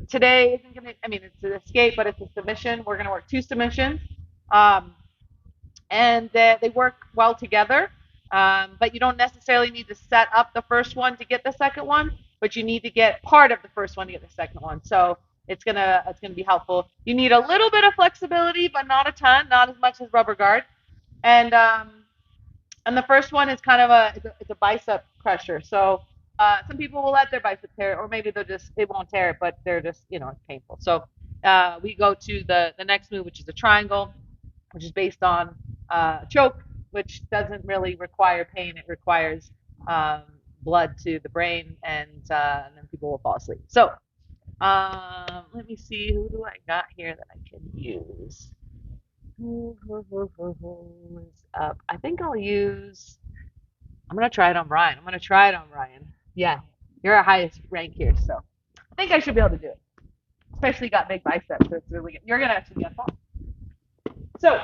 today isn't going to, I mean, it's an escape, but it's a submission. We're going to work two submissions. Um, and they work well together. But you don't necessarily need to set up the first one to get the second one, but you need to get part of the first one to get the second one. So it's gonna be helpful. You need a little bit of flexibility, but not a ton, not as much as rubber guard. And and the first one is kind of it's a bicep crusher. So some people will let their bicep tear, or maybe they won't tear it, but they're just it's painful. So we go to the next move, which is a triangle, which is based on choke, which doesn't really require pain. It requires um, blood to the brain, and then people will fall asleep. So let me see, who do I got here that I can use? Who's up? I think I'll use. I'm gonna try it on Ryan. I'm gonna try it on Ryan. Yeah, you're our highest rank here, so I think I should be able to do it. Especially got big biceps, so it's really good. You're gonna actually get fun. So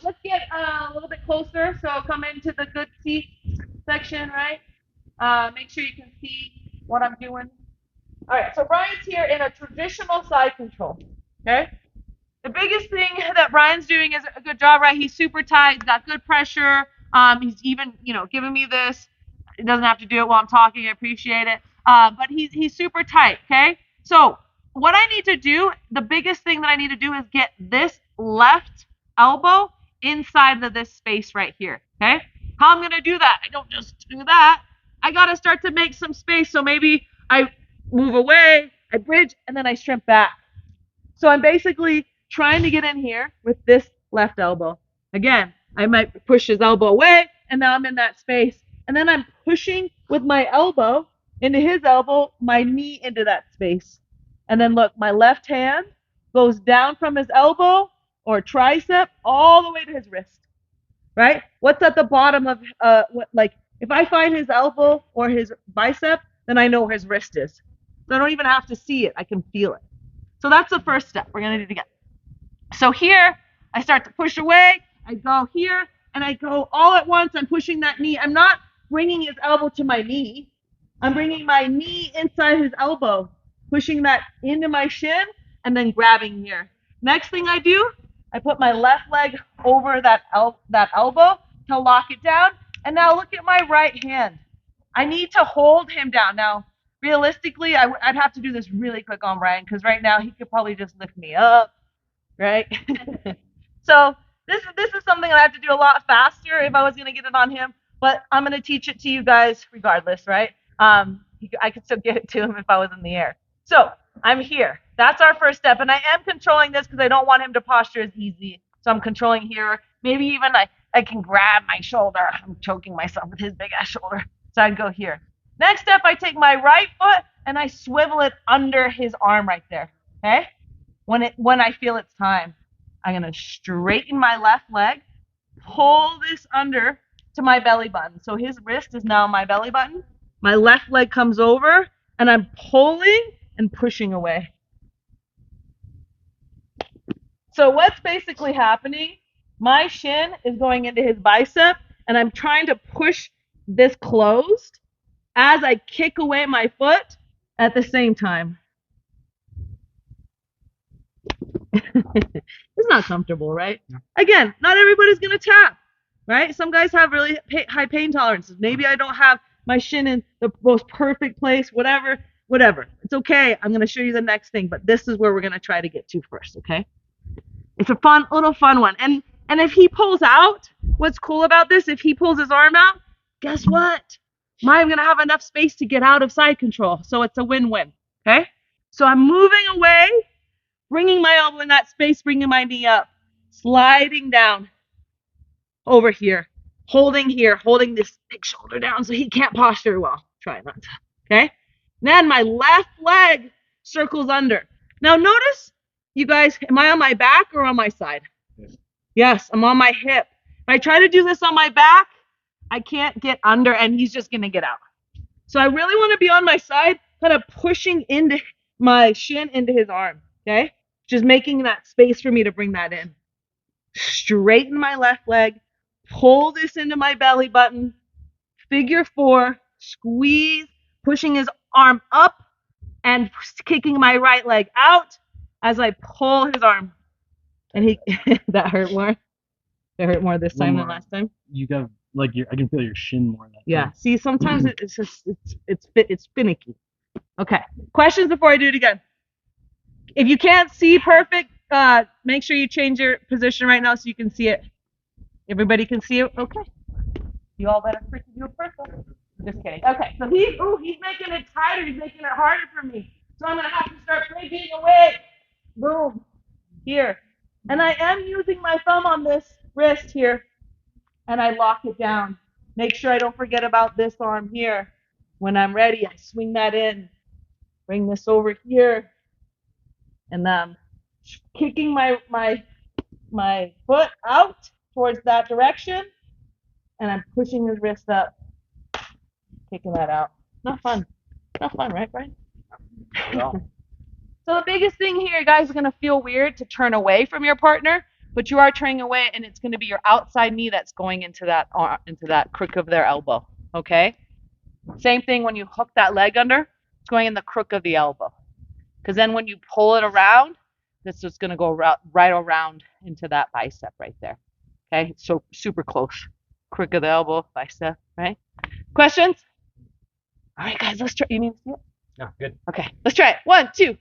let's get a little bit closer. So come into the good seat section, right? Make sure you can see what I'm doing. All right, so Brian's here in a traditional side control. Okay. The biggest thing that Brian's doing is a good job, right? He's super tight. He's got good pressure. He's even, giving me this. He doesn't have to do it while I'm talking. I appreciate it. But he's super tight. Okay. So what I need to do, the biggest thing that I need to do is get this left elbow inside of this space right here. Okay. How I'm gonna do that? I don't just do that. I gotta start to make some space. So maybe I move away, I bridge, and then I shrimp back. So I'm basically trying to get in here with this left elbow. Again, I might push his elbow away, and now I'm in that space. And then I'm pushing with my elbow into his elbow, my knee into that space. And then look, my left hand goes down from his elbow or tricep all the way to his wrist. Right? What's at the bottom of if I find his elbow or his bicep, then I know where his wrist is. So I don't even have to see it. I can feel it. So that's the first step we're going to do together. So here, I start to push away. I go here, and I go all at once. I'm pushing that knee. I'm not bringing his elbow to my knee. I'm bringing my knee inside his elbow, pushing that into my shin, and then grabbing here. Next thing I do, I put my left leg over that elbow to lock it down. And now look at my right hand. I need to hold him down. Now, realistically, I'd have to do this really quick on Ryan because right now he could probably just lift me up, right? So this is something I have to do a lot faster if I was going to get it on him, but I'm going to teach it to you guys regardless, right? I could still get it to him if I was in the air. So I'm here. That's our first step, and I am controlling this because I don't want him to posture as easy. So I'm controlling here. Maybe even I can grab my shoulder. I'm choking myself with his big ass shoulder. So I'd go here. Next step, I take my right foot and I swivel it under his arm right there. Okay? When I feel it's time, I'm gonna straighten my left leg, pull this under to my belly button. So his wrist is now my belly button. My left leg comes over and I'm pulling and pushing away. So what's basically happening, my shin is going into his bicep and I'm trying to push this closed as I kick away my foot at the same time. It's not comfortable, right? Yeah. Again, not everybody's going to tap, right? Some guys have really high pain tolerances. Maybe I don't have my shin in the most perfect place, whatever. It's okay. I'm going to show you the next thing, but this is where we're going to try to get to first, okay? It's a little fun one. And if he pulls out, what's cool about this, if he pulls his arm out, guess what? I'm going to have enough space to get out of side control. So it's a win-win, okay? So I'm moving away, bringing my elbow in that space, bringing my knee up, sliding down over here, holding this big shoulder down so he can't posture well. Try not to, okay? Then my left leg circles under. Now notice, you guys, am I on my back or on my side? Yes, I'm on my hip. If I try to do this on my back, I can't get under and he's just going to get out. So I really want to be on my side, kind of pushing into my shin into his arm, okay? Just making that space for me to bring that in. Straighten my left leg, pull this into my belly button, figure 4, squeeze, pushing his arm up and kicking my right leg out as I pull his arm. And he that hurt more. It hurt more this time than last time. You got like I can feel your shin more. Yeah. See, sometimes it's just it's finicky. Okay. Questions before I do it again. If you can't see perfect, make sure you change your position right now so you can see it. Everybody can see it. Okay. You all better freaking do it perfect. Just kidding. Okay. So he's making it tighter. He's making it harder for me. So I'm gonna have to start breaking away. Boom. Here. And I am using my thumb on this wrist here. And I lock it down. Make sure I don't forget about this arm here. When I'm ready, I swing that in. Bring this over here. And I'm kicking my foot out towards that direction. And I'm pushing his wrist up. Kicking that out. Not fun. Not fun, right, Brian? So the biggest thing here, guys, is going to feel weird to turn away from your partner, but you are turning away, and it's going to be your outside knee that's going into that crook of their elbow, okay? Same thing when you hook that leg under, it's going in the crook of the elbow. Because then when you pull it around, this is going to go right around into that bicep right there, okay? It's so super close. Crook of the elbow, bicep, right? Questions? All right, guys, let's try. You need to see it? No, good. Okay, let's try it. 1, 2.